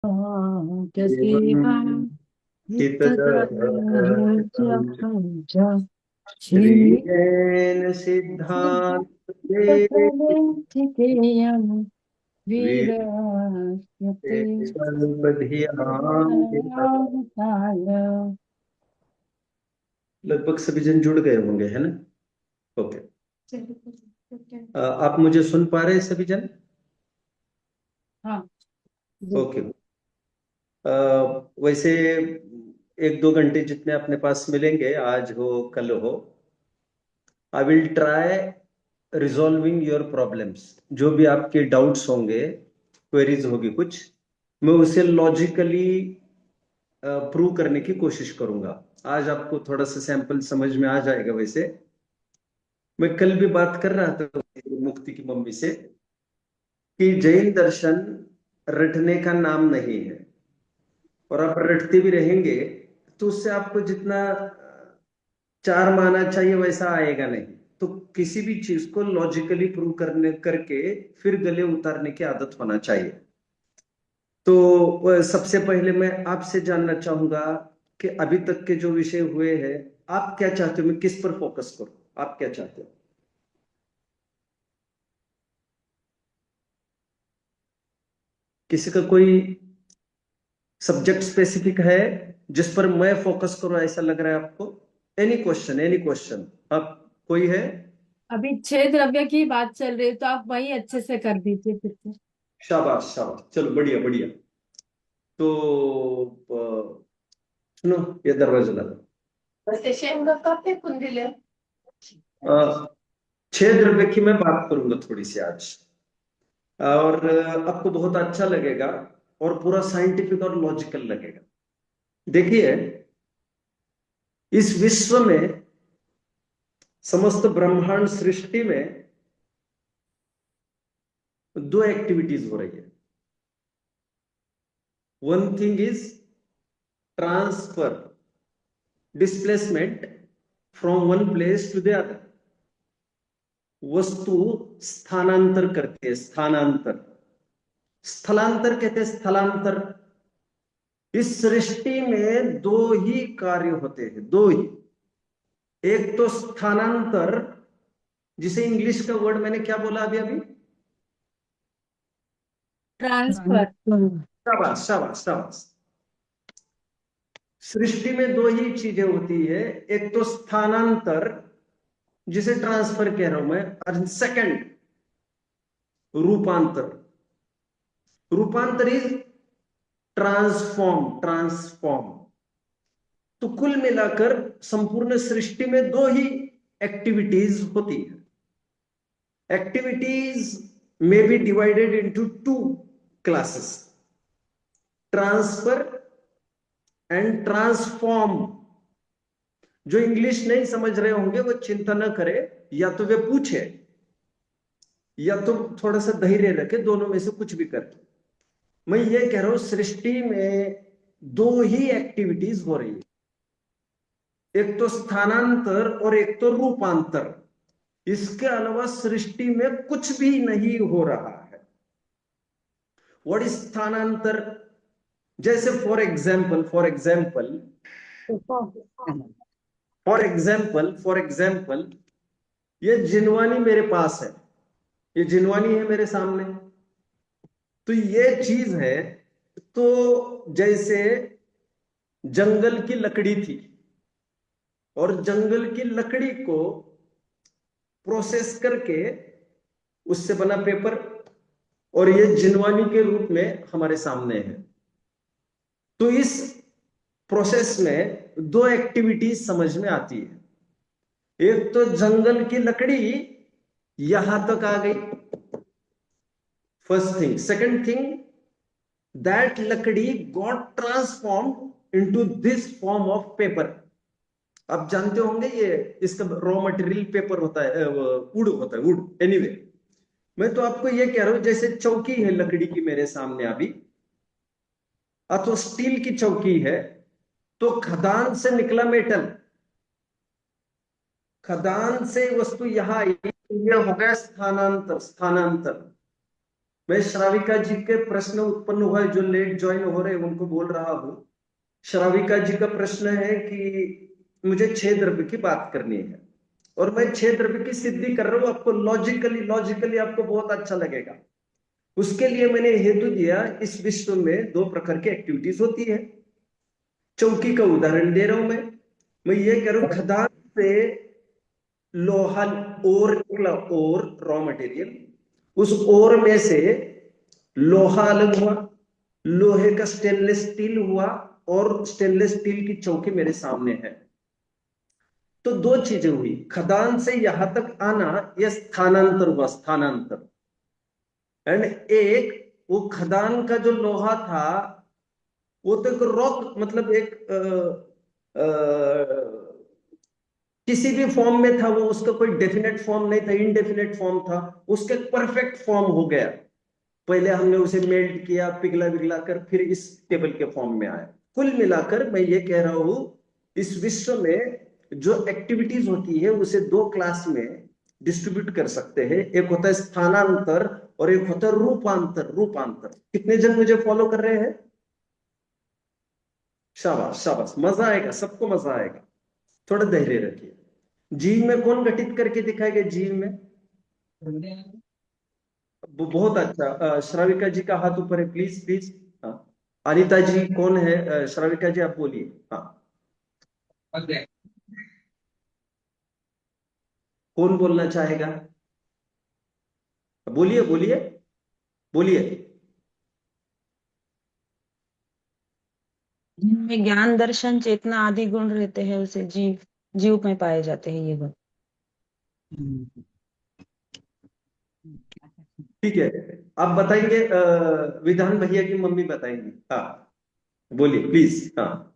एवं श्रीजेन सिद्धान्ते कल्पधियां लगभग सभी जन जुड़ गए होंगे, है ना? ओके। आप मुझे सुन पा रहे हैं सभी जन? हाँ। ओके। वैसे 1-2 घंटे जितने अपने पास मिलेंगे, आज हो कल हो, I will try resolving your problems. जो भी आपके डाउट्स होंगे, क्वेरीज होगी कुछ, मैं उसे लॉजिकली प्रूव करने की कोशिश करूंगा। आज आपको थोड़ा सा सैंपल समझ में आ जाएगा। वैसे मैं कल भी बात कर रहा था मुक्ति की मम्मी से कि जैन दर्शन रटने का नाम नहीं है, और आप रटते भी रहेंगे तो उससे आपको जितना चार माना चाहिए वैसा आएगा नहीं। तो किसी भी चीज को लॉजिकली प्रूव करने करके फिर गले उतारने की आदत होना चाहिए। तो सबसे पहले मैं आपसे जानना चाहूंगा कि अभी तक के जो विषय हुए हैं, आप क्या चाहते हो, मैं किस पर फोकस करूं? आप क्या चाहते हो? किसी का कोई सब्जेक्ट स्पेसिफिक है जिस पर मैं फोकस करूं, ऐसा लग रहा है आपको? Any question, any question. आप कोई है? अभी 6 द्रव्य की बात चल रही है तो आप वही अच्छे से कर दीजिए फिर से। शाबाश शाबाश, चलो बढ़िया बढ़िया। तो सुनो, ये दरवाजा लगा। अ, 6 द्रव्य की मैं बात करूंगा थोड़ी सी आज, और आपको बहुत अच्छा लगेगा और पूरा साइंटिफिक और लॉजिकल लगेगा। देखिए, इस विश्व में, समस्त ब्रह्मांड सृष्टि में दो एक्टिविटीज हो रही है। One thing is transfer, displacement from one place to the other. वस्तु स्थानांतर करती है, स्थानांतर। स्थलांतर कहते हैं, स्थलांतर। इस सृष्टि में दो ही कार्य होते हैं, दो ही। एक तो स्थानांतर, जिसे इंग्लिश का वर्ड मैंने क्या बोला अभी अभी? ट्रांसफर। शाबाश शाबाश शाबाश। सृष्टि में दो ही चीजें होती है, एक तो स्थानांतर, जिसे ट्रांसफर कह रहा हूं मैं, और सेकंड रूपांतर। रूपांतर इज ट्रांसफॉर्म, ट्रांसफॉर्म। तो कुल मिलाकर संपूर्ण सृष्टि में दो ही एक्टिविटीज होती है। Activities may be divided into two classes, transfer and transform. जो इंग्लिश नहीं समझ रहे होंगे वो चिंता न करे, या तो वे पूछे या तो थोड़ा सा धैर्य रखे, दोनों में से कुछ भी कर। मैं ये कह रहा हूं, सृष्टि में दो ही एक्टिविटीज हो रही है, एक तो स्थानांतर और एक तो रूपांतर। इसके अलावा सृष्टि में कुछ भी नहीं हो रहा है। व्हाट इज स्थानांतर? जैसे फॉर एग्जाम्पल ये जिनवानी मेरे पास है, ये जिनवानी है मेरे सामने, तो ये चीज है। तो जैसे जंगल की लकड़ी थी, और जंगल की लकड़ी को प्रोसेस करके उससे बना पेपर, और ये जिनवानी के रूप में हमारे सामने है। तो इस प्रोसेस में दो एक्टिविटीज समझ में आती है। एक तो जंगल की लकड़ी यहां तक आ गई, first thing. Second thing, that लकड़ी got transformed into this form of paper. आप जानते होंगे ये, इसका रॉ मटेरियल पेपर होता है, वुड होता है, वुड। एनीवे, मैं तो आपको ये कह रहा हूं, जैसे चौकी है लकड़ी की मेरे सामने अभी, अथवा स्टील की चौकी है, तो खदान से निकला मेटल, खदान से वस्तु यहां आई, तो यह हो गया स्थानांतर, स्थानांतर। मैं श्राविका जी के प्रश्न उत्पन्न हुआ है, जो लेट ज्वाइन हो रहे हैं उनको बोल रहा हूँ। श्राविका जी का प्रश्न है कि मुझे 6 द्रव्य की बात करनी है और मैं 6 द्रव्य की सिद्धि कर रहा हूँ, आपको लॉजिकली लॉजिकली आपको बहुत अच्छा लगेगा। उसके लिए मैंने हेतु दिया, इस विश्व में 2 प्रकार की एक्टिविटीज होती है। चौकी का उदाहरण दे रहा हूं मैं ये कह रहा हूं, खदान से लोहा ओर निकला, ओर रॉ मटेरियल, उस ओर में से लोहा अलग हुआ, लोहे का स्टेनलेस स्टील हुआ, और स्टेनलेस स्टील की चौकी मेरे सामने है। तो 2 चीजें हुई, खदान से यहां तक आना, यह स्थानांतर हुआ, स्थानांतर। एंड एक, वो खदान का जो लोहा था वो तो एक रॉक, मतलब एक किसी भी फॉर्म में था वो, उसका कोई डेफिनेट फॉर्म नहीं था, इनडेफिनेट फॉर्म था, उसका परफेक्ट फॉर्म हो गया। पहले हमने उसे मेल्ट किया, पिघला पिघला कर फिर इस टेबल के फॉर्म में आया। कुल मिलाकर मैं ये कह रहा हूं, इस विश्व में जो एक्टिविटीज होती है उसे 2 क्लास में डिस्ट्रीब्यूट कर सकते हैं। एक होता है स्थानांतर और एक होता है रूपांतर। रूपांतर कितने जन मुझे फॉलो कर रहे हैं? शाबाश शाबाश, मजा आएगा, सबको मजा आएगा। थोड़ा धैर्य रखिए। जीव में कौन घटित करके दिखाएगा? जीव में बहुत अच्छा। श्राविका जी का हाथ ऊपर है, प्लीज प्लीज। हाँ, अनिता जी कौन है? श्राविका जी आप बोलिए। हाँ, कौन बोलना चाहेगा? बोलिए बोलिए बोलिए। जिनमें ज्ञान दर्शन चेतना आदि गुण रहते हैं उसे जीव जीव में पाए जाते हैं ये गुण। ठीक है, आप बताएंगे? विधान भैया की मम्मी बताएंगी। हाँ, बोलिए प्लीज। हाँ,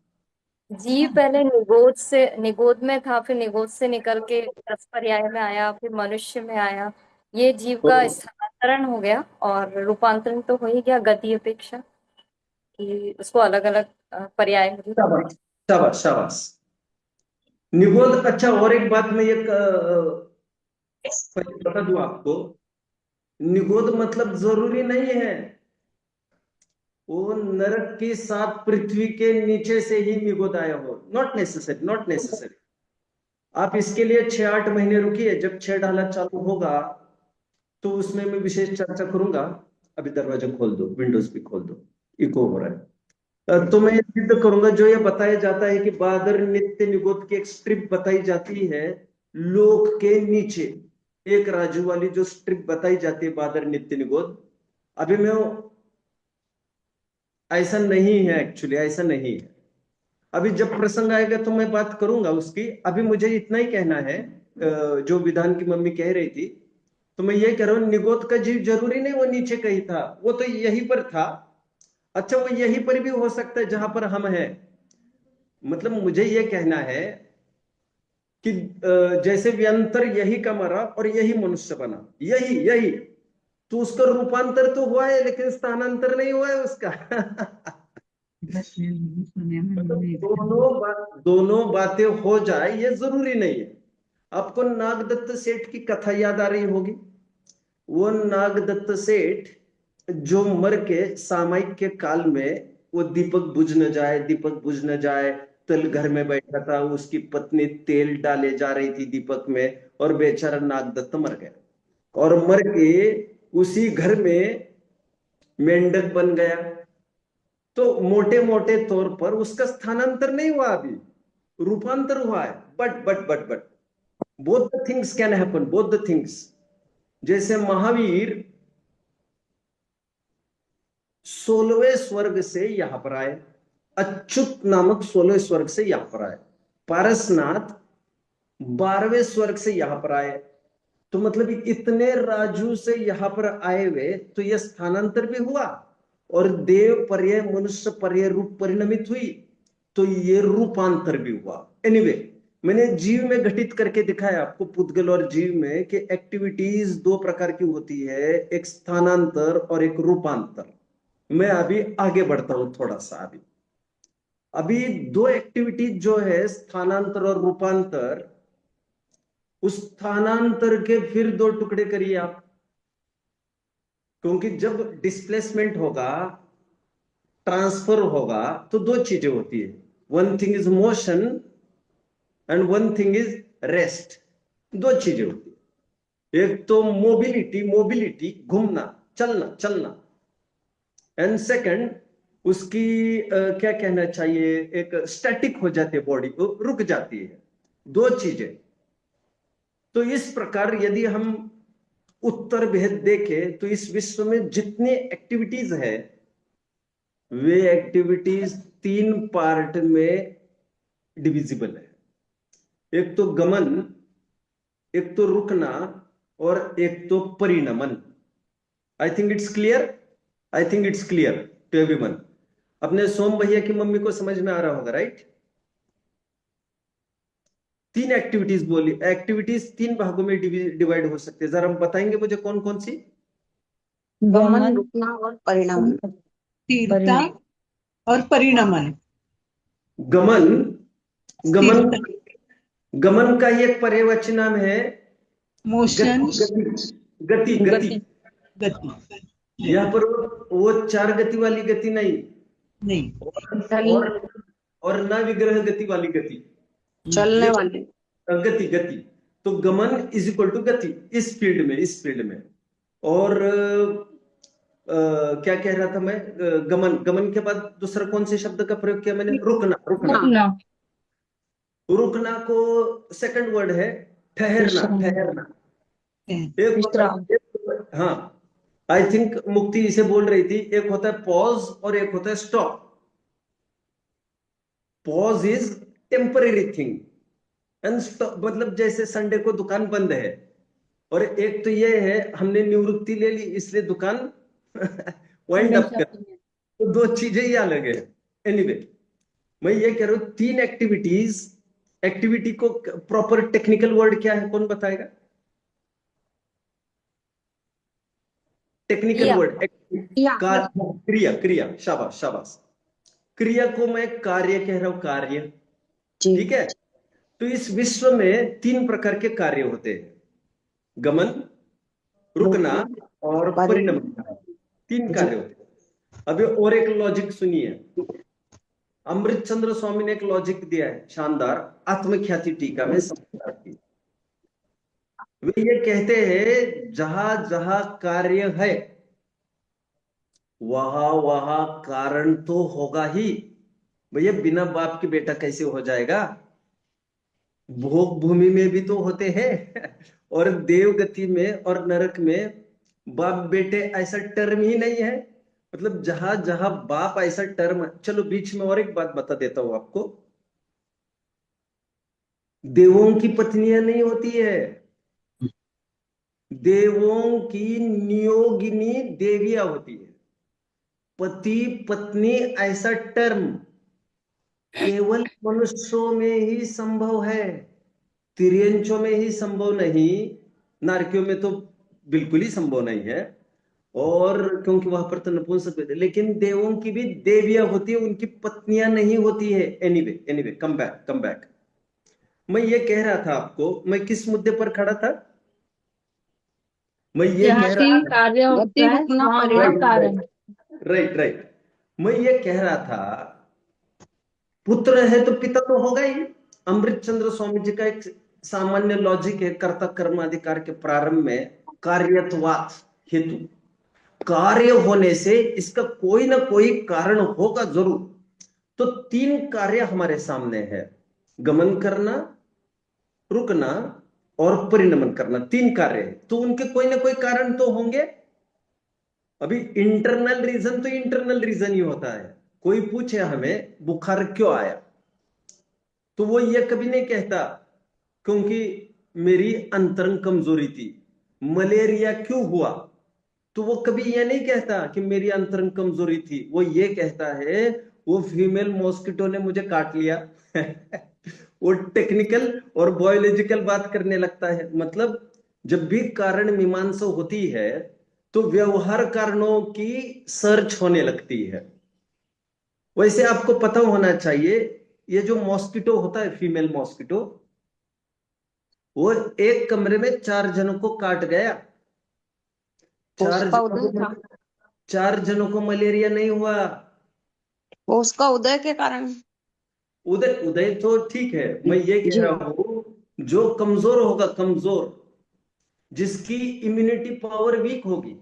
जीव पहले निगोद से, निगोद में था, फिर निगोद से निकल के 10 पर्याय में आया, फिर मनुष्य में आया। ये जीव तो का स्थानांतरण हो गया। और रूपांतरण तो हो ही गया गति अपेक्षा, कि उसको अलग अलग पर्याय मिले। शाबाश शाबाश शाबाश। निगोद, अच्छा, और एक बात मैं एक बता दूं आपको, निगोद मतलब जरूरी नहीं है वो नरक की 7 पृथ्वी के नीचे से ही निगोद आया हो। Not necessary, not necessary. आप इसके लिए 6-8 महीने रुकिए, जब 6 डाला चालू होगा तो उसमें मैं विशेष चर्चा करूंगा। अभी दरवाजा खोल दो, विंडोज भी खोल दो, इको हो रहा है। तो मैं ये सिद्ध करूंगा, जो ये बताया जाता है कि बादर नित्य निगोद की एक स्ट्रिप बताई जाती है लोक के नीचे, एक राजू वाली जो स्ट्रिप बताई जाती है बादर नित्य निगोद, अभी मैं ऐसा नहीं है, एक्चुअली ऐसा नहीं है। अभी जब प्रसंग आएगा तो मैं बात करूंगा उसकी। अभी मुझे इतना ही कहना है, जो विधान की मम्मी कह रही थी, तो मैं ये कह रहा हूं, निगोद का जीव जरूरी नहीं वो नीचे कहीं था, वो तो यहीं पर था। अच्छा, वो यहीं पर भी हो सकता है जहां पर हम हैं। मतलब मुझे ये कहना है कि जैसे व्यंतर यही का मरा और यही मनुष्य बना, यही यही, तो उसका रूपांतर तो हुआ है लेकिन स्थानांतर नहीं हुआ है उसका। मतलब दोनों बातें हो जाए ये जरूरी नहीं है। आपको नागदत्त सेठ की कथा याद आ रही होगी। वो नागदत्त सेठ जो मर के सामयिक के काल में, वो दीपक बुझ न जाए, दीपक बुझ न जाए, तल घर में बैठा था, उसकी पत्नी तेल डाले जा रही थी दीपक में, और बेचारा नागदत्त मर गया। और मर के उसी घर में मेंढक बन गया। तो मोटे मोटे तौर पर उसका स्थानांतर नहीं हुआ, अभी रूपांतर हुआ है। But both the things can happen, both the things. जैसे महावीर 16वें स्वर्ग से यहां पर आए, अच्युत नामक 16वें स्वर्ग से यहां पर आए, पारसनाथ 12वें स्वर्ग से यहां पर आए। तो मतलब इतने राजू से यहां पर आए हुए, तो यह स्थानांतर भी हुआ और देव पर्याय मनुष्य पर्याय रूप परिणमित हुई, तो ये रूपांतर भी हुआ। एनीवे, मैंने जीव में घटित करके दिखाया आपको, पुद्गल और जीव में, कि एक्टिविटीज 2 प्रकार की होती है, एक स्थानांतर और एक रूपांतर। मैं अभी आगे बढ़ता हूं थोड़ा सा। अभी अभी 2 एक्टिविटीज जो है, स्थानांतर और रूपांतर, उस स्थानांतर के फिर 2 टुकड़े करिए आप। क्योंकि जब डिस्प्लेसमेंट होगा, ट्रांसफर होगा, तो दो चीजें होती है, one thing is motion and one thing is rest. दो चीजें होती है, एक तो मोबिलिटी, मोबिलिटी घूमना, चलना चलना, एंड सेकंड उसकी क्या कहना चाहिए, एक स्टैटिक हो जाती है, बॉडी रुक जाती है, दो चीजें। तो इस प्रकार यदि हम उत्तर भेद देखें तो इस विश्व में जितनी एक्टिविटीज है वे एक्टिविटीज तीन पार्ट में डिविजिबल है। एक तो गमन, एक तो रुकना, और एक तो परिणमन। I think it's clear, I think it's clear to everyone. अपने सोम भैया की मम्मी को समझ में आ रहा होगा, राइट? तीन एक्टिविटीज बोली, एक्टिविटीज तीन भागों में डिवाइड हो सकते हैं। जरा बताएंगे मुझे कौन कौन सी? गमन, गमन, रुकना और परिणमन। स्थिरता परिणमन। और परिणमन। गमन, गमन, स्थिरता, गमन का ही एक पर्यायवाची नाम है मोशन, गति, गति, गति। गति। यहाँ पर वो चार गति वाली गति नहीं, नहीं, और ना विग्रह गति वाली गति, चलने वाले। गति, गति। तो गमन इज इक्वल टू गति इस फील्ड में, इस फील्ड में। और क्या कह रहा था मैं? गमन, गमन के बाद दूसरा कौन से शब्द का प्रयोग किया मैंने? रुकना, रुकना। रुकना, रुकना को सेकंड वर्ड है ठहरना, ठहरना। एक विश्राम। हाँ, आई थिंक मुक्ति इसे बोल रही थी, एक होता है पॉज और एक होता है stop. Pause is temporary thing and stop मतलब जैसे संडे को दुकान बंद है, और एक तो ये है हमने निवृत्ति ले ली इसलिए दुकान वाइंड अप कर, तो दो चीजें ही अलग है। एनीवे, मैं ये कह रहा हूं तीन एक्टिविटीज, एक्टिविटी को प्रॉपर टेक्निकल वर्ड क्या है, कौन बताएगा? टेक्निकल क्रिया। वर्ड क्रिया, क्रिया, शाबाश शाबाश। क्रिया को मैं कार्य कह रहा हूं, कार्य। ठीक है, तो इस विश्व में तीन प्रकार के कार्य होते हैं, गमन, रुकना और परिणमन। तीन कार्य होते हैं। अभी और एक लॉजिक सुनिए, अमृत चंद्र स्वामी ने एक लॉजिक दिया है शानदार, आत्मख्याति टीका में समझदार की। वे ये कहते हैं जहां जहां कार्य है वहां वहां कारण तो होगा ही। भैया बिना बाप के बेटा कैसे हो जाएगा? भोग भूमि में भी तो होते हैं और देवगति में और नरक में बाप बेटे ऐसा टर्म ही नहीं है। मतलब जहां जहां बाप ऐसा टर्म। चलो बीच में और एक बात बता देता हूं आपको, देवों की पत्नियां नहीं होती है, देवों की नियोगिनी देवियां होती है। पति पत्नी ऐसा टर्म केवल मनुष्यों में ही संभव है, तिर्यंचों में ही संभव नहीं, नारकियों में तो बिल्कुल ही संभव नहीं है, और क्योंकि वहां पर तो नपुंसक है। लेकिन देवों की भी देवियां होती है, उनकी पत्नियां नहीं होती है। Anyway anyway, come back, come back. मैं ये कह रहा था आपको, मैं किस मुद्दे पर खड़ा था? मैं ये जहाँ कह भी रहा कार्य होता है रुकना, वहाँ राइट, वहाँ कारण। राइट राइट, मैं ये कह रहा था पुत्र है तो पिता तो होगा ही। अमृत चंद्र स्वामी जी का एक सामान्य लॉजिक है, कर्ता कर्माधिकार के प्रारंभ में कार्यत्वात् हेतु, कार्य होने से इसका कोई ना कोई कारण होगा जरूर। तो तीन कार्य हमारे सामने है, गमन करना, रुकना और परिणमन करना, तीन कार्य है। तो उनके कोई ना कोई कारण तो होंगे। अभी इंटरनल रीजन तो इंटरनल रीजन ही होता है। कोई पूछे हमें बुखार क्यों आया, तो वो ये कभी नहीं कहता क्योंकि मेरी अंतरंग कमजोरी थी। मलेरिया क्यों हुआ, तो वो कभी ये नहीं कहता कि मेरी अंतरंग कमजोरी थी। वो ये कहता है वो फीमेल मॉस्किटो ने मुझे काट लिया वो टेक्निकल और बायोलॉजिकल बात करने लगता है। मतलब जब भी कारण मीमांसा होती है तो व्यवहार कारणों की सर्च होने लगती है। वैसे आपको पता होना चाहिए, ये जो मॉस्किटो होता है, फीमेल मॉस्किटो, वो एक कमरे में 4 जनों को काट गया। उसका उदय था, 4 जनों को मलेरिया नहीं हुआ। वो उसका उदय के कारण। उदय उदय तो ठीक है, मैं ये कह जी रहा हूं जो कमजोर होगा, कमजोर, जिसकी इम्यूनिटी पावर वीक होगी,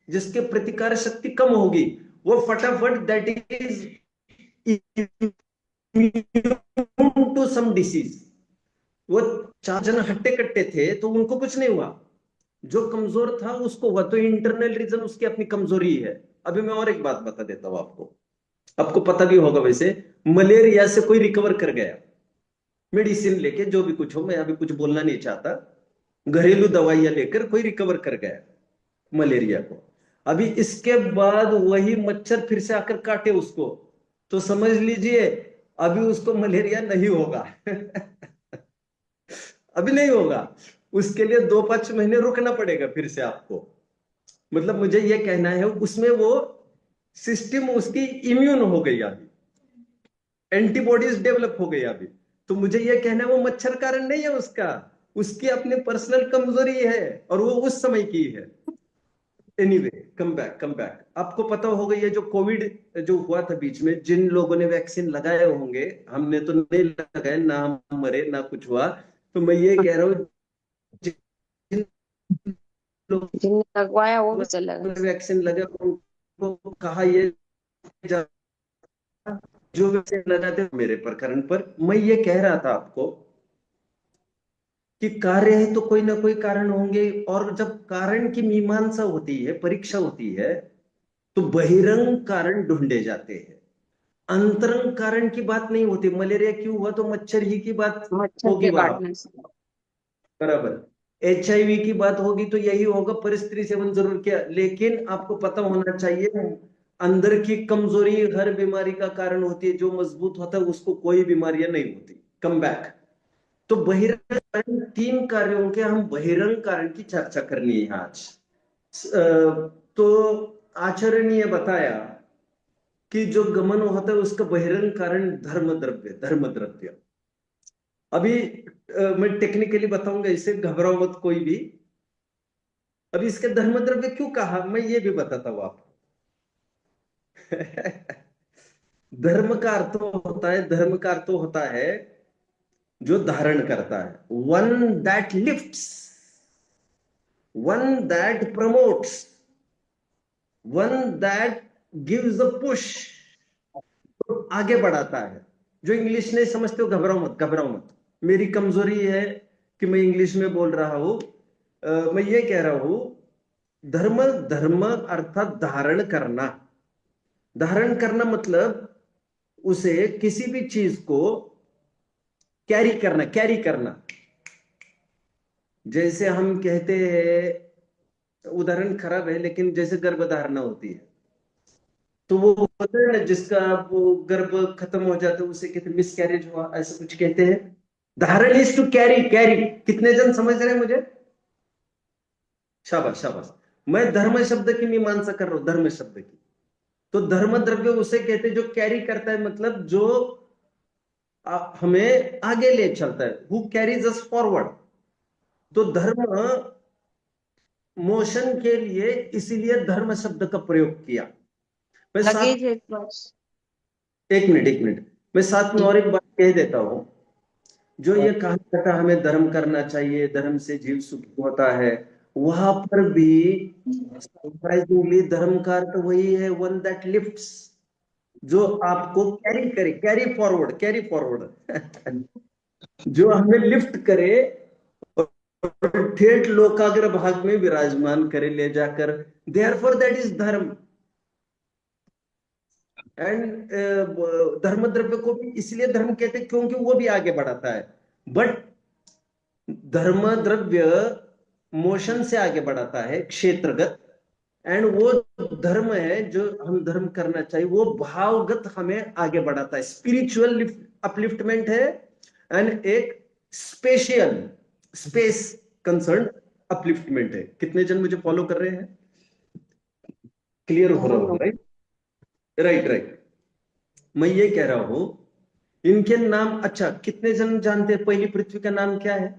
जिसके प्रतिकार शक्ति कम होगी, वो फटाफट that is immune to some disease. वो 4 जन हट्टे कट्टे थे तो उनको कुछ नहीं हुआ, जो कमजोर था उसको हुआ। तो इंटरनल रीजन उसकी अपनी कमजोरी है। अभी मैं और एक बात बता देता हूं आपको, आपको पता भी होगा वैसे, मलेरिया से कोई रिकवर कर गया मेडिसिन लेके, जो भी कुछ हो, मैं अभी कुछ बोलना नहीं चाहता, घरेलू दवाइयां लेकर कोई रिकवर कर गया मलेरिया को। अभी इसके बाद वही मच्छर फिर से आकर काटे उसको, तो समझ लीजिए अभी उसको मलेरिया नहीं होगा। अभी नहीं होगा, उसके लिए 2-5 महीने रुकना पड़ेगा फिर से आपको। मतलब मुझे ये कहना है उसमें वो सिस्टम उसकी इम्यून हो गई, अभी एंटीबॉडीज डेवलप हो गई अभी। तो मुझे ये कहना है वो मच्छर कारण नहीं है, उसका उसकी अपनी पर्सनल कमजोरी है और वो उस समय की है। Anyway, come back. आपको पता होगा ये जो कोविड जो हुआ था बीच में, जिन लोगों ने वैक्सीन लगाए होंगे, हमने तो नहीं लगाए, ना हम मरे ना कुछ हुआ, तो मैं ये कह रहा हूँ जिन लोगों जिनने लगवाया वो भी चला गया। ने वैक्सीन लगा उनको कहा ये जो वैक्सीन लगाते मेरे प्रकरण पर, मैं ये कह रहा था आपको कि कार्य है तो कोई ना कोई कारण होंगे, और जब कारण की मीमांसा होती है, परीक्षा होती है, तो बहिरंग कारण ढूंढे जाते हैं, अंतरंग कारण की बात नहीं होती। मलेरिया क्यों हुआ तो मच्छर ही की बात मच्छर होगी के वहां, काटने से। बराबर। HIV की बात होगी तो यही होगा, परिस्त्री सेवन जरूर किया। लेकिन आपको पता होना चाहिए अंदर की कमजोरी हर बीमारी का कारण होती है, जो मजबूत होता है उसको कोई बीमारियां नहीं होती। Come back. तो बहिरंग कारण, 3 कार्यों के हम बहिरंग कारण की चर्चा करनी है आज। तो आचार्य ने यह बताया कि जो गमन होता है उसका बहिरंग कारण धर्म द्रव्य। अभी मैं टेक्निकली बताऊंगा, इसे घबराओ मत कोई भी। अभी इसके धर्म द्रव्य क्यों कहा, मैं ये भी बताता हूं आपको। धर्म का अर्थ होता है जो धारण करता है, one that lifts, one that promotes, one that gives a push, आगे बढ़ाता है। जो इंग्लिश नहीं समझते हो, घबराओ मत। मेरी कमजोरी है कि मैं इंग्लिश में बोल रहा हूं। मैं ये कह रहा हूं, धर्म अर्थात धारण करना मतलब उसे किसी भी चीज को कैरी करना। जैसे हम कहते हैं, उदाहरण खराब है लेकिन जैसे गर्भधारणा होती है, तो वो होता है ना, जिसका वो गर्भ खत्म हो जाता है उसे कहते हैं मिसकैरेज हुआ, ऐसा कुछ कहते हैं। धारण इज टू कैरी। कितने जन समझ रहे हैं मुझे? शाबाश। मैं धर्म शब्द की मीमांसा कर रहा हूं, धर्म शब्द की। तो धर्म द्रव्य उसे कहते हैं जो कैरी करता है, मतलब जो हमें आगे ले चलता है, हु कैरीज अस फॉरवर्ड। तो धर्म मोशन के लिए इसीलिए धर्म शब्द का प्रयोग किया। मैं साथ लगेज है बस। एक मिनट, मैं साथ में जी और एक बात कह देता हूं। जो ये कहा जाता है हमें धर्म करना चाहिए, धर्म से जीव सुखी होता है, वहां पर भी सरप्राइजिंगली धर्म का अर्थ वही है, वन दैट लिफ्ट्स, जो आपको कैरी फॉरवर्ड। जो हमें लिफ्ट करे और ठेठ लोकाग्र भाग में विराजमान करे ले जाकर, देयरफॉर दैट इज धर्म। एंड धर्म द्रव्य को भी इसलिए धर्म कहते हैं क्योंकि वो भी आगे बढ़ाता है। बट धर्म द्रव्य मोशन से आगे बढ़ाता है, क्षेत्रगत। एंड वो धर्म है जो हम धर्म करना चाहिए, वो भावगत हमें आगे बढ़ाता है, स्पिरिचुअल अपलिफ्टमेंट है। एंड एक स्पेस कंसर्न अपलिफ्टमेंट है। कितने जन मुझे फॉलो कर रहे हैं? क्लियर हो रहा होगा, राइट? राइट। मैं ये कह रहा हूं, इनके नाम, अच्छा कितने जन जानते हैं पहली पृथ्वी का नाम क्या है?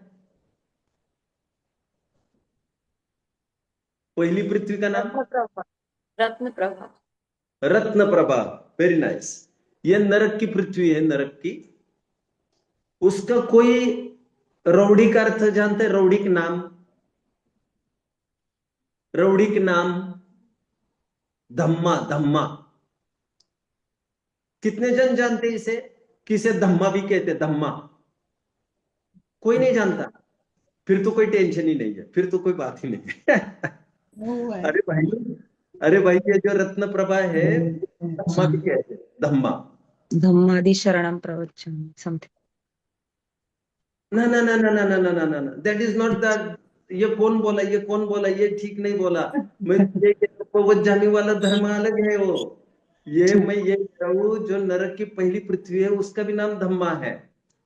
पहली पृथ्वी का नाम रत्नप्रभा। रत्नप्रभा। रत्नप्रभा। Very nice. ये नरक की पृथ्वी है, नरक की। उसका कोई रौड़िक अर्थ जानते हैं? रौड़िक नाम, रौड़िक नाम धम्मा। धम्मा कितने जन जानते हैं इसे? किसे धम्मा भी कहते हैं? धम्मा कोई नहीं जानता? फिर तो कोई टेंशन ही नहीं है, फिर तो कोई बात ही नहीं है। वो है अरे भाई, अरे भाई, ये जो रत्न प्रभा है धम्मा भी कहते हैं, धम्मा। धम्मादि शरणम प्रवचन समथिंग। ना ना ना ना ना ना ना ना ना ना, दैट इज नॉट दैट। ये कौन बोला, ये कौन बोला? ये ठीक नहीं बोला। मैं ये वज्जामी वाला धर्म अलग है वो। ये मैं ये कह रहा हूँ, जो नरक की पहली पृथ्वी है उसका भी नाम धम्मा है,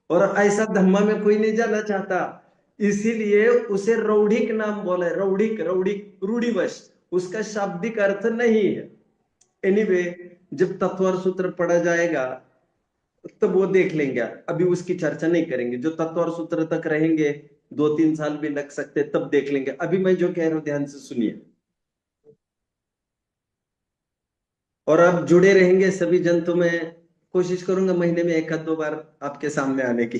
और ऐसा धम्मा में कोई नहीं जाना चाहता, इसीलिए उसे रौड़िक नाम बोला है। रौड़िक, रौड़िक रूढ़िवश, उसका शाब्दिक अर्थ नहीं है। एनीवे, जब तत्वर सूत्र पढ़ा जाएगा तब वो देख लेंगे, अभी उसकी चर्चा नहीं करेंगे। जो तत्व और सूत्र तक रहेंगे, 2-3 साल भी लग सकते, तब देख लेंगे। अभी मैं जो कह रहा हूं ध्यान से सुनिए, और आप जुड़े रहेंगे सभी जन, तो मैं कोशिश करूंगा महीने में 1-2 बार आपके सामने आने की।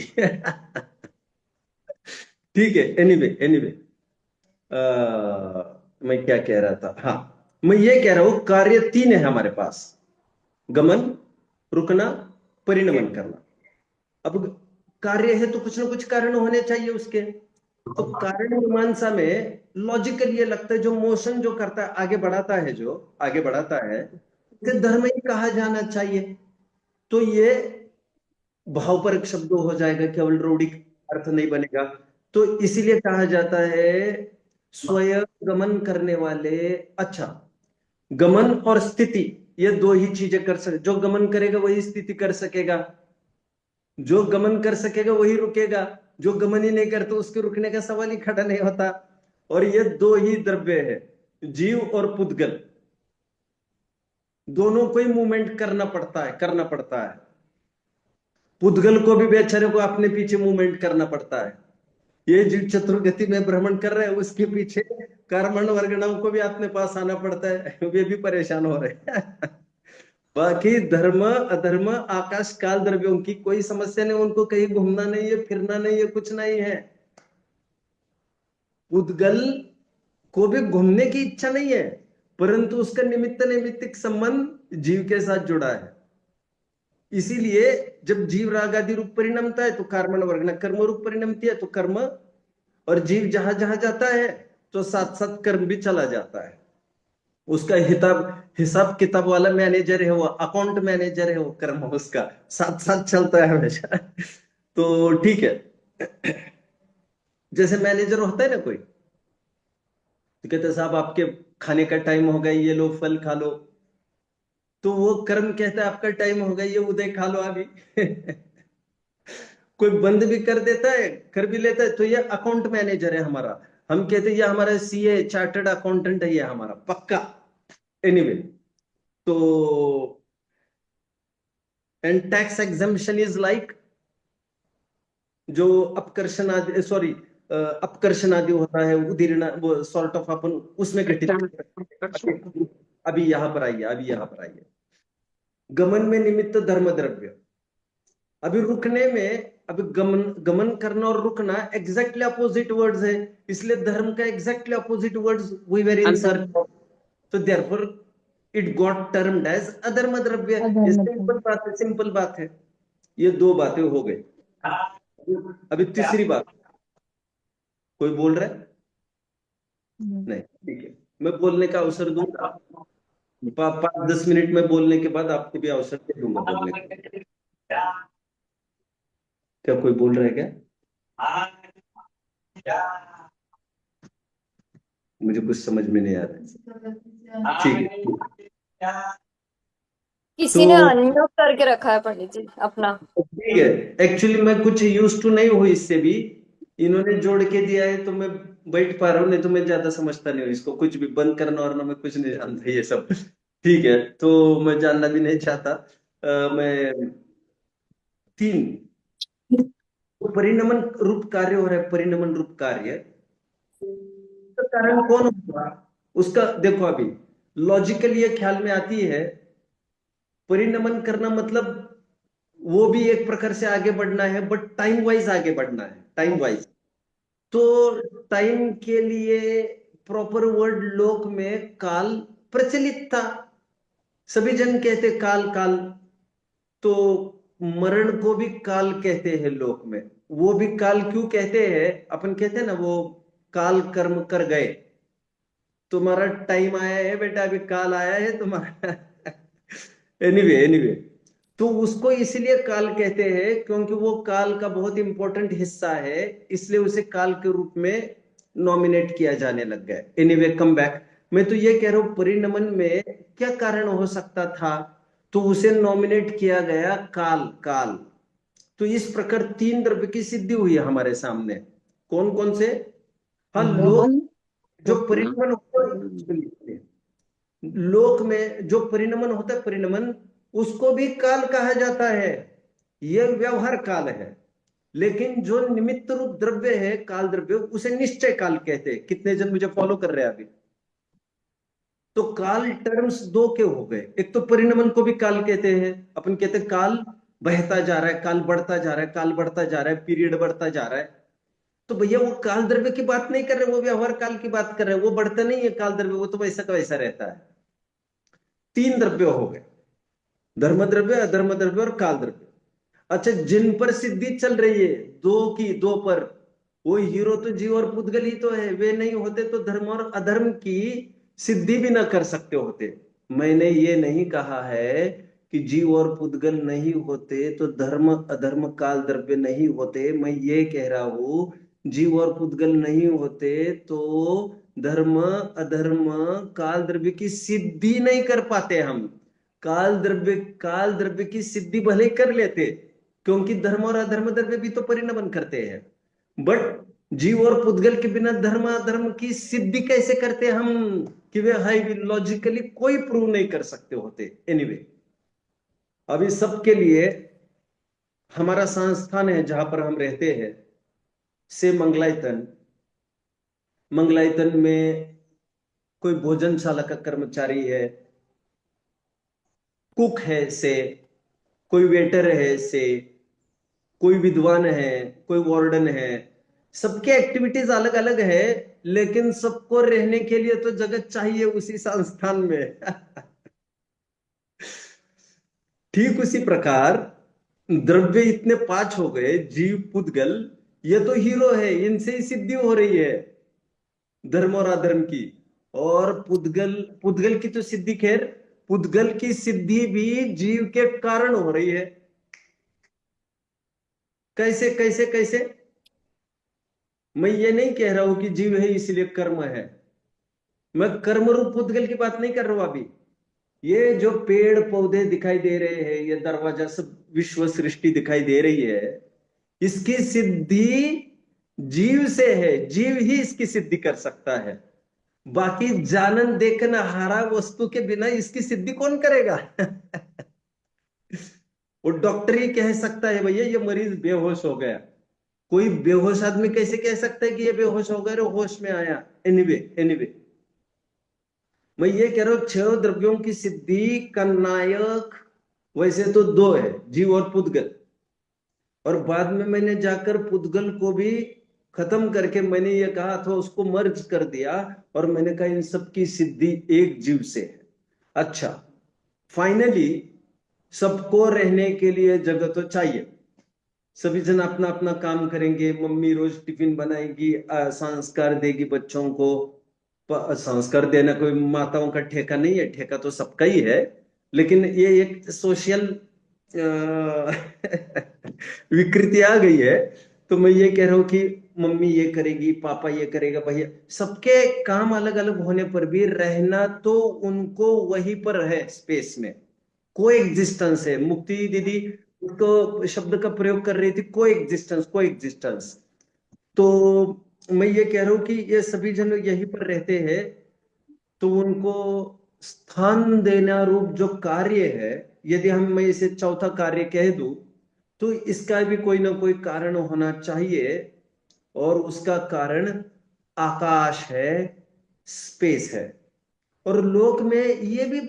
ठीक है। एनीवे, एनीवे, मैं क्या कह रहा था? हाँ, मैं ये कह रहा हूं कार्य 3 है हमारे पास: गमन, रुकना, परिणमन करना। अब कार्य है तो कुछ ना कुछ कारण होने चाहिए उसके। तो कारण मीमांसा में लॉजिकल ये लगता है, जो मोशन जो करता है, आगे बढ़ाता है, जो आगे बढ़ाता है, उसे धर्म ही कहा जाना चाहिए। तो ये भावपरक शब्द हो जाएगा, केवल रूढ़िक अर्थ नहीं बनेगा। तो इसीलिए कहा जाता है स्वयं गमन करने वाले। अच्छा, गमन और स्थिति, ये 2 ही चीजें कर सके। जो गमन करेगा वही स्थिति कर सकेगा, जो गमन कर सकेगा वही रुकेगा, जो गमन ही नहीं करता उसके रुकने का सवाल ही खड़ा नहीं होता। और ये 2 ही द्रव्य है, जीव और पुद्गल। दोनों को ही मूवमेंट करना पड़ता है, करना पड़ता है। पुद्गल को भी बेचारे को अपने पीछे मूवमेंट करना पड़ता है। ये जीव चतुर्गति में भ्रमण कर रहे हैं, उसके पीछे कर्मण वर्गणाओं को भी अपने पास आना पड़ता है, वे भी परेशान हो रहे हैं। बाकी धर्म अधर्म आकाश काल द्रव्यों की कोई समस्या नहीं, उनको कहीं घूमना नहीं है, फिरना नहीं है, कुछ नहीं है। उद्गल को भी घूमने की इच्छा नहीं है, परंतु उसका निमित्त नैमित्तिक संबंध जीव के साथ जुड़ा है। इसीलिए जब जीव राग आदि रूप परिणमता है तो कर्मण वर्गण कर्म रूप परिणमती है, तो कर्म, और जीव जहां जहां जाता है तो साथ साथ कर्म भी चला जाता है। उसका हिसाब किताब वाला मैनेजर है वो, अकाउंट मैनेजर है वो, कर्म उसका साथ साथ चलता है हमेशा। तो ठीक है, जैसे मैनेजर होता है ना कोई, तो कहते हैं साहब आपके खाने का टाइम हो गया, ये लो फल खा लो। तो वो कर्म कहता है आपका टाइम हो गया, ये उदय खा लो अभी। कोई बंद भी कर देता है, कर भी लेता है, तो ये अकाउंट मैनेजर है हमारा। हम कहते हैं ये हमारा सीए चार्टर्ड अकाउंटेंट है, ये हमारा पक्का। एनीवे, तो and tax exemption is like, जो अपकर्षण आदि, सॉरी, अपकर्षण आदि होता है, उदीर्ण, वो सॉर्ट ऑफ अपन उसमें घटित। अभी यहां पर आइए, अभी यहां पर आइए। गमन में निमित्त धर्म द्रव्य। अभी रुकने में, अभी गमन, गमन करना और रुकना एग्जैक्टली अपोजिट वर्ड्स है, इसलिए धर्म का exactly opposite words we were in search. तो therefore it got termed as अधर्म द्रव्य। ये सिंपल बात है, सिंपल बात है। ये 2 बातें हो गई। अभी तीसरी बात, कोई बोल रहा है? नहीं, ठीक है, मैं बोलने का अवसर दूंगा। 5-10 मिनट में बोलने के बाद आपको भी अवसर दे दूंगा बोलने का। क्या कोई बोल रहा है क्या? मुझे कुछ समझ में नहीं आ रहा है। ठीक है, किसी ने तो अनम्यूट करके रखा है पंडित जी अपना। ठीक है। एक्चुअली मैं कुछ यूज टू नहीं हूँ इससे भी, इन्होंने जोड़ के दिया है तो मैं बैठ पा रहा हूँ, नहीं तो मैं ज्यादा समझता नहीं हूँ इसको, कुछ भी बंद करना और ना, मैं कुछ नहीं जानता ये सब। ठीक है, तो मैं जानना भी नहीं चाहता। मैं 3 परिणमन रूप कार्य हो रहा है, परिणमन रूप कार्य। तो कारण कौन होगा? उसका देखो, अभी लॉजिकल ये ख्याल में आती है, परिणमन करना मतलब वो भी एक प्रकार से आगे बढ़ना है, बट टाइम वाइज आगे बढ़ना है, टाइम वाइज। तो टाइम के लिए प्रॉपर वर्ड लोक में काल प्रचलित था, सभी जन कहते काल काल। तो मरण को भी काल कहते हैं लोक में। वो भी काल क्यों कहते हैं? अपन कहते हैं ना, वो काल कर्म कर गए, तुम्हारा टाइम आया है बेटा, अभी काल आया है तुम्हारा। एनीवे एनीवे, तो उसको इसलिए काल कहते हैं क्योंकि वो काल का बहुत इंपॉर्टेंट हिस्सा है, इसलिए उसे काल के रूप में नॉमिनेट किया जाने लग गया। Anyway, come back. मैं तो ये कह रहा हूं, परिणमन में क्या कारण हो सकता था, तो उसे नॉमिनेट किया गया काल काल। तो इस प्रकार तीन द्रव्य की सिद्धि हुई है हमारे सामने। कौन कौन से? हाँ, लोक मोहन जो स्वप्न परिणमन होता है, लोक में जो परिणमन होता है, परिणमन उसको भी काल कहा जाता है, यह व्यवहार काल है। लेकिन जो निमित्त रूप द्रव्य है, काल द्रव्य, उसे निश्चय काल कहते हैं। कितने जन मुझे फॉलो कर रहे हैं अभी? तो काल टर्म्स दो के हो गए। एक तो परिणमन को भी काल कहते हैं, अपन कहते हैं काल बहता जा रहा है, काल बढ़ता जा रहा है, काल बढ़ता जा रहा है, पीरियड बढ़ता जा रहा है। तो भैया वो काल द्रव्य की बात नहीं कर रहे, वो व्यवहार काल की बात कर रहे हैं। वो बढ़ता नहीं है काल द्रव्य, वो तो वैसा का वैसा रहता है। तीन द्रव्य हो गए, धर्म द्रव्य, अधर्म द्रव्य और काल द्रव्य। अच्छा, जिन पर सिद्धि चल रही है दो पर, वो हीरो तो जीव और पुद्गल ही तो है। वे नहीं होते तो धर्म और अधर्म की सिद्धि भी ना कर सकते होते। मैंने ये नहीं कहा है कि जीव और पुद्गल नहीं होते तो धर्म अधर्म काल द्रव्य नहीं होते। मैं ये कह रहा हूं, जीव और पुद्गल नहीं होते तो धर्म अधर्म काल द्रव्य की सिद्धि नहीं कर पाते हम। काल द्रव्य की सिद्धि भले ही कर लेते, क्योंकि धर्म और अधर्म द्रव्य भी तो परिणमन करते हैं, बट जीव और पुद्गल के बिना धर्म अधर्म की सिद्धि कैसे करते हम, कि वे हाई लॉजिकली कोई प्रूव नहीं कर सकते होते। एनीवे, अभी सबके लिए हमारा संस्थान है जहां पर हम रहते हैं, से मंगलायतन। मंगलायतन में कोई भोजनशाला का कर्मचारी है, कुक है से, कोई वेटर है से, कोई विद्वान है, कोई वार्डन है। सबके एक्टिविटीज अलग अलग है, लेकिन सबको रहने के लिए तो जगह चाहिए उसी संस्थान में। ठीक उसी प्रकार द्रव्य इतने पांच हो गए, जीव पुद्गल, ये तो हीरो है, इनसे ही सिद्धि हो रही है धर्म और अधर्म की। और पुद्गल पुद्गल की तो सिद्धि, खैर पुद्गल की सिद्धि भी जीव के कारण हो रही है। कैसे कैसे कैसे? मैं ये नहीं कह रहा हूं कि जीव है इसलिए कर्म है, मैं कर्म रूप पुद्गल की बात नहीं कर रहा हूं अभी। ये जो पेड़ पौधे दिखाई दे रहे हैं, ये दरवाजा, सब विश्व सृष्टि दिखाई दे रही है, इसकी सिद्धि जीव से है। जीव ही इसकी सिद्धि कर सकता है। बाकी जानन देखन हारा वस्तु के बिना इसकी सिद्धि कौन करेगा? वो डॉक्टर ही कह सकता है भैया ये मरीज बेहोश हो गया। कोई बेहोश आदमी कैसे कह सकता है कि ये बेहोश हो गया और होश में आया? एनीवे एनीवे, मैं ये कह रहा हूं, छह द्रव्यों की सिद्धि का नायक वैसे तो दो है, जीव और पुद्गल। और बाद में मैंने जाकर पुद्गल को भी खत्म करके मैंने ये कहा, अथवा उसको मर्ज कर दिया, और मैंने कहा इन सब की सिद्धि एक जीव से है। अच्छा, फाइनली सबको रहने के लिए जगह तो चाहिए। सभी जन अपना अपना काम करेंगे, मम्मी रोज टिफिन बनाएगी, संस्कार देगी बच्चों को। संस्कार देना कोई माताओं का ठेका नहीं है, ठेका तो सबका ही है, लेकिन ये एक सोशल विकृति आ गई है। तो मैं ये कह रहा हूं कि मम्मी ये करेगी, पापा ये करेगा, भैया, सबके काम अलग अलग होने पर भी रहना तो उनको वहीं पर है, स्पेस में। को एग्जिस्टेंस है। मुक्ति दीदी तो शब्द का प्रयोग कर रही थी, को एग्जिस्टेंस, को एग्जिस्टेंस। तो मैं ये कह रहा हूं कि ये सभी जन यहीं पर रहते हैं, तो उनको स्थान देना रूप जो कार्य है, यदि हम, मैं इसे चौथा कार्य कह दूं, तो इसका भी कोई ना कोई कारण होना चाहिए। और उसका कारण आकाश है, स्पेस है। और लोक में ये भी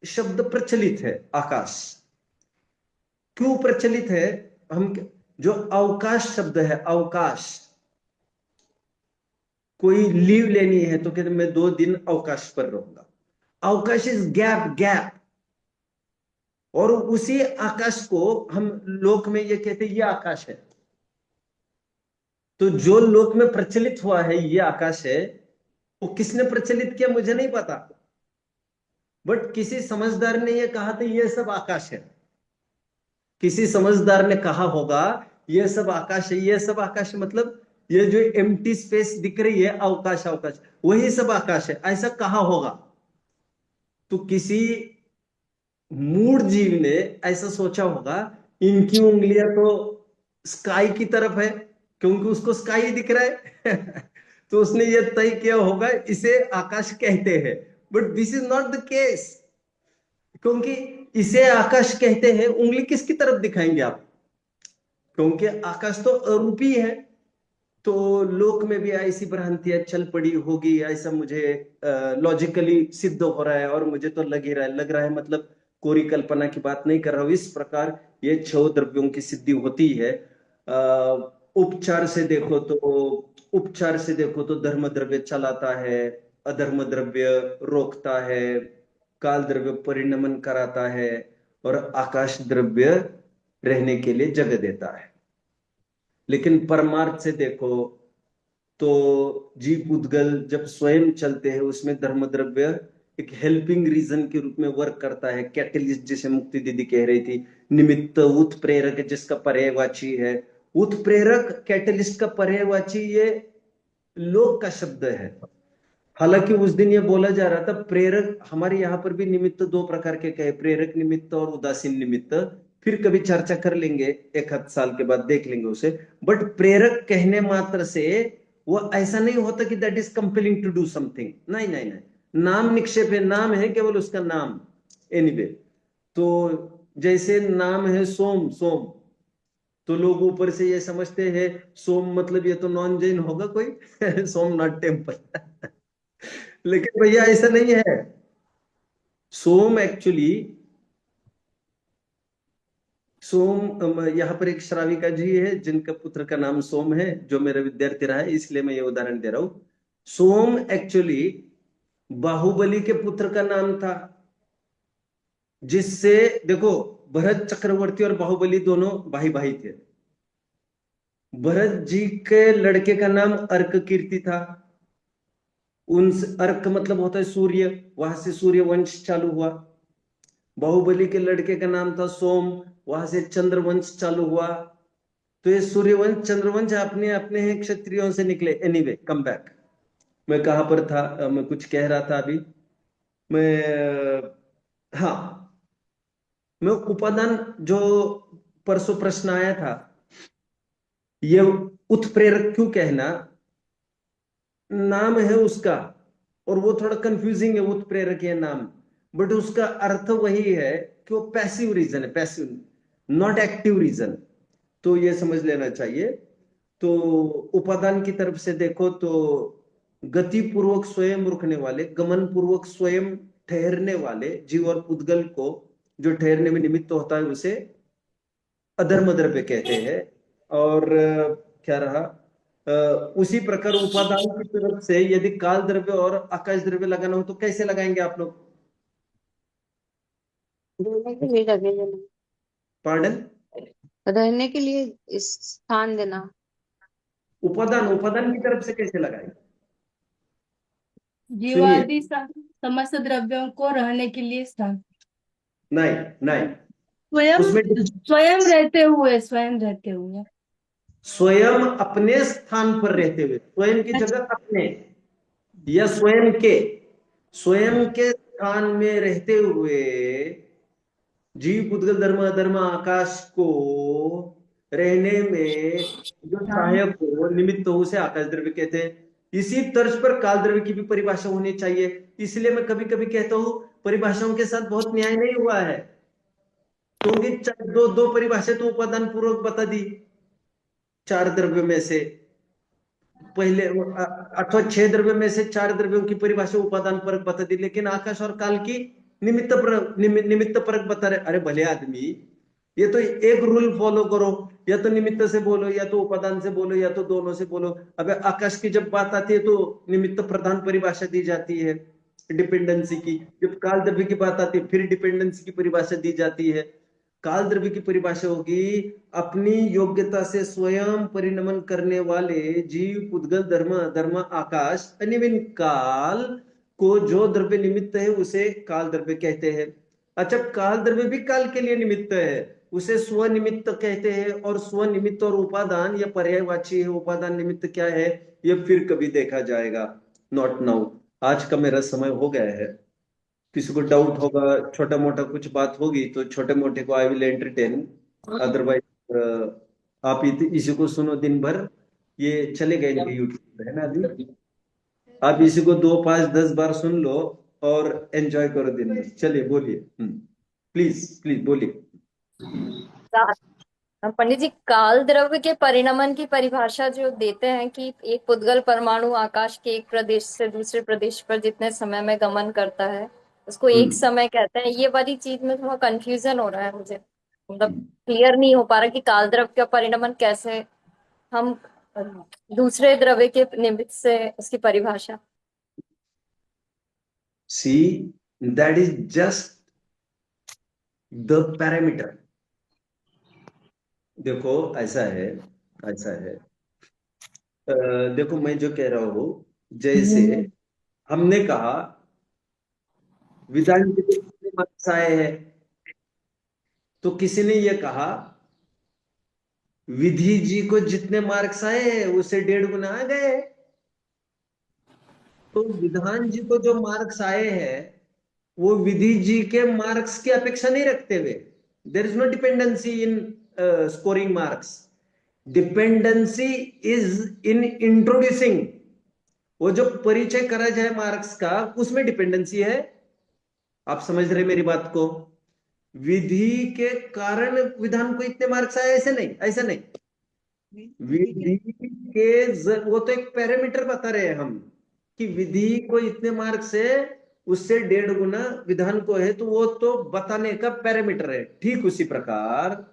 शब्द प्रचलित है, आकाश। क्यों प्रचलित है? हम जो अवकाश शब्द है, अवकाश, कोई लीव लेनी है तो कहते मैं 2 दिन अवकाश पर रहूंगा। अवकाश इज गैप, गैप। और उसी आकाश को हम लोक में ये कहते हैं ये आकाश है। तो जो लोक में प्रचलित हुआ है ये आकाश है, वो किसने प्रचलित किया मुझे नहीं पता, बट किसी समझदार ने ये कहा था ये सब आकाश है। किसी समझदार ने कहा होगा ये सब आकाश है। ये सब आकाश मतलब ये जो एम्प्टी स्पेस दिख रही है, अवकाश, अवकाश, वही सब आकाश है, ऐसा कहा होगा। तो किसी मूढ़ जीव ने ऐसा सोचा होगा इनकी उंगलियां तो स्काई की तरफ है, क्योंकि उसको स्काई दिख रहा है तो उसने ये तय किया होगा इसे आकाश कहते हैं। But this is not the case, क्योंकि इसे आकाश कहते हैं, उंगली किसकी तरफ दिखाएंगे आप? क्योंकि आकाश तो अरूपी है। तो लोक में भी ऐसी भ्रांतियां चल पड़ी होगी, ऐसा मुझे लॉजिकली सिद्ध हो रहा है। और मुझे तो लग रहा है मतलब कोरी कल्पना की बात नहीं कर रहा हूं। इस प्रकार ये 6 द्रव्यों की सिद्धि होती है। उपचार से देखो तो धर्म द्रव्य चलाता है, अधर्म द्रव्य रोकता है, काल द्रव्य परिणमन कराता है, और आकाश द्रव्य रहने के लिए जगह देता है। लेकिन परमार्थ से देखो तो जीव उद्गल जब स्वयं चलते हैं उसमें धर्म द्रव्य एक हेल्पिंग रीजन के रूप में वर्क करता है, कैटलिस्ट, जिसे मुक्ति दीदी कह रही थी। निमित्त, उत्प्रेरक जिसका पर्यायवाची है। उत्प्रेरक कैटलिस्ट का पर्यायवाची ये लोक का शब्द है। हालांकि उस दिन ये बोला जा रहा था प्रेरक, हमारे यहाँ पर भी निमित्त 2 प्रकार के कहे, प्रेरक निमित्त और उदासीन निमित्त। फिर कभी चर्चा कर लेंगे, 1 साल के बाद देख लेंगे उसे। बट प्रेरक कहने मात्र से वो ऐसा नहीं होता कि that is compelling to do something. नहीं नहीं नहीं, नाम निक्षेप है, नाम है केवल उसका नाम। एनीवे, तो जैसे नाम है सोम, सोम, तो लोग ऊपर से ये समझते हैं सोम मतलब ये तो नॉन जैन होगा कोई सोमनाथ टेम्पल लेकिन भैया ऐसा नहीं है। सोम एक्चुअली, सोम, यहाँ पर एक श्राविका जी है जिनका पुत्र का नाम सोम है, जो मेरा विद्यार्थी रहा है, इसलिए मैं ये उदाहरण दे रहा हूं। सोम एक्चुअली बाहुबली के पुत्र का नाम था, जिससे देखो भरत चक्रवर्ती और बाहुबली दोनों भाई भाई थे। भरत जी के लड़के का नाम अर्क कीर्ति था। उन अर्क मतलब होता है सूर्य, वहां से सूर्य वंश चालू हुआ। बाहुबली के लड़के का नाम था सोम, वहां से चंद्रवंश चालू हुआ। तो ये सूर्यवंश चंद्रवंश अपने अपने हैं क्षत्रियों से निकले। Anyway, come back. मैं कहां पर था? मैं कुछ कह रहा था अभी। हाँ, मैं उपादान, जो परसों प्रश्न आया था, ये उत्प्रेरक क्यों कहना, नाम है उसका, और वो थोड़ा कंफ्यूजिंग है उत्प्रेरक ये नाम, बट उसका अर्थ वही है कि वो पैसिव रीजन है, पैसिव, नॉट एक्टिव रीजन। तो ये समझ लेना चाहिए। तो उपादान की तरफ से देखो तो गति पूर्वक स्वयं रुकने वाले, गमन पूर्वक स्वयं ठहरने वाले जीव और पुद्गल को जो ठहरने में निमित्त होता है उसे अधर्म द्रव्य कहते हैं। और क्या रहा, उसी प्रकार उपादान की तरफ से यदि काल द्रव्य और आकाश द्रव्य लगाना हो तो कैसे लगाएंगे आप लोग? रहने के लिए जगह देना, पार्डन? रहने के लिए इस स्थान देना। उपादान, उपादान की तरफ से कैसे लगाएंगे? सुनिए, जीवादि समस्त द्रव्यों को रहने के लिए स्थान। नहीं नहीं, स्वयं उसमें स्वयं रहते हुए, स्वयं रहते हुए। स्वयं अपने स्थान पर रहते हुए, स्वयं की जगह अपने, या स्वयं के स्थान में रहते हुए जीव पुद्गल धर्म अधर्म आकाश को रहने में जो सहायक हो, निमित्त हो, उसे आकाश द्रव्य कहते हैं। इसी तर्ज पर काल द्रव्य की भी परिभाषा होनी चाहिए। इसलिए मैं कभी कभी कहता हूं परिभाषाओं के साथ बहुत न्याय नहीं हुआ है, क्योंकि दो दो परिभाषा तो उपादान पूर्वक बता दी 4 द्रव्य में से, पहले अथवा 6 द्रव्य में से 4 द्रव्यों की परिभाषा उपादान परक बता दी, लेकिन आकाश और काल की निमित्त परक बता रहे। अरे भले आदमी, ये तो एक रूल फॉलो करो, या तो निमित्त से बोलो, या तो उपादान से बोलो, या तो दोनों से बोलो। अब आकाश की जब बात आती है तो निमित्त प्रधान परिभाषा दी जाती है डिपेंडेंसी की। जब काल द्रव्य की बात आती है फिर डिपेंडेंसी की परिभाषा दी जाती है। काल द्रव्य की परिभाषा होगी अपनी योग्यता से स्वयं परिणमन करने वाले जीव, पुद्गल, धर्म आकाश, अनिविन काल को जो द्रव्य निमित्त है उसे काल द्रव्य कहते हैं। अच्छा, काल द्रव्य भी काल के लिए निमित्त है, उसे स्वनिमित्त कहते हैं। और स्वनिमित्त और उपादान या पर्यायवाची है। उपादान निमित्त क्या है ये फिर कभी देखा जाएगा, नॉट नाउ। आज का मेरा समय हो गया है। किसी को डाउट होगा, छोटा मोटा कुछ बात होगी तो छोटे मोटे को आई विल एंटरटेन, अदरवाइज आप इसी को सुनो दिन भर। ये चलेगा इनके यूट्यूब पे, है ना। अभी आप इसी को 2, 5, 10 बार सुन लो और एंजॉय करो दिन भर। चलिए बोलिए, प्लीज प्लीज बोलिए। पंडित जी, काल द्रव्य के परिणमन की परिभाषा जो देते हैं कि एक पुद्गल परमाणु आकाश के एक प्रदेश से दूसरे प्रदेश पर जितने समय में गमन करता है उसको एक समय कहते हैं। ये वाली चीज में थोड़ा कंफ्यूजन हो रहा है मुझे, मतलब क्लियर नहीं हो पा रहा कि काल द्रव्य का परिणमन कैसे हम दूसरे द्रव्य के निमित्त से उसकी परिभाषा। See, that is just the parameter. देखो ऐसा है, देखो मैं जो कह रहा हूं, जैसे हमने कहा विधान के कितने मार्क्स आए हैं, तो किसी ने ये कहा विधि जी को जितने मार्क्स आए हैं उससे 1.5 गुना आ गए। तो विधान जी को जो मार्क्स आए हैं वो विधि जी के मार्क्स की अपेक्षा नहीं रखते हुए, there is no dependency in scoring marks. Dependency is in introducing, वो जो परिचय करा जाए मार्क्स का उसमें डिपेंडेंसी है। आप समझ रहे मेरी बात को। विधि के कारण विधान को इतने मार्क्स आए, ऐसे नहीं, ऐसा नहीं। विधि के वो तो एक पैरामीटर बता रहे हैं हम कि विधि को इतने मार्क्स है, उससे 1.5 गुना विधान को है, तो वो तो बताने का पैरामीटर है। ठीक उसी प्रकार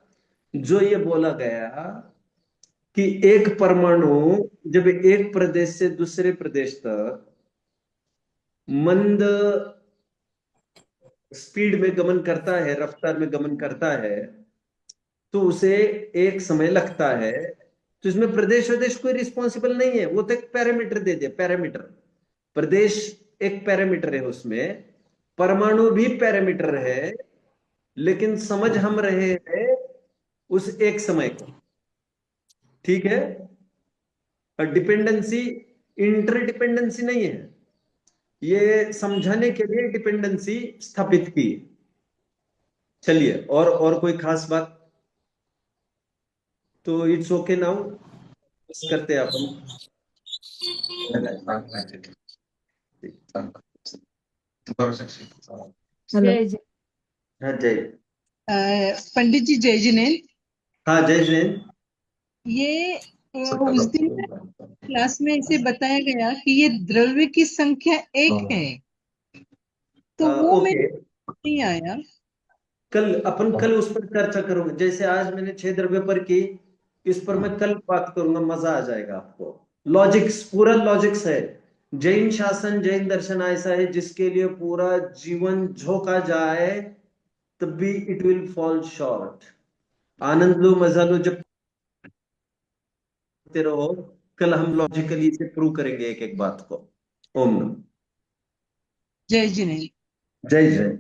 जो ये बोला गया कि एक परमाणु जब एक प्रदेश से दूसरे प्रदेश तक मंद स्पीड में गमन करता है, रफ्तार में गमन करता है, तो उसे एक समय लगता है। तो इसमें प्रदेश वदेश कोई रिस्पॉन्सिबल नहीं है, वो तो एक पैरामीटर दे दिया। पैरामीटर, प्रदेश एक पैरामीटर है, उसमें परमाणु भी पैरामीटर है, लेकिन समझ हम रहे हैं उस एक समय को। ठीक है, डिपेंडेंसी इंटरडिपेंडेंसी नहीं है, ये समझाने के लिए डिपेंडेंसी स्थापित की। चलिए, और कोई खास बात तो इट्स ओके नाउ, करते हैं अपन। जय जय। हाँ जय, पंडित जी जय जिनेन्द्र, हाँ जय जैन। ये उस दिन क्लास में इसे बताया गया कि ये द्रव्य की संख्या 1 है, तो वो ओके, मेरे नहीं आया। कल उस पर चर्चा करूंगा। जैसे आज मैंने 6 द्रव्य पर की, इस पर मैं कल बात करूंगा, मजा आ जाएगा आपको। लॉजिक्स, पूरा लॉजिक्स है। जैन शासन, जैन दर्शन ऐसा है जिसके लिए पूरा जीवन झोंका जाए तब भी इट विल फॉल शॉर्ट। आनंद लो, मजा लो, जब रहो। कल हम लॉजिकली इसे प्रूव करेंगे एक एक बात को। ओम नमः। जय जिनेन्द्र। जय जय।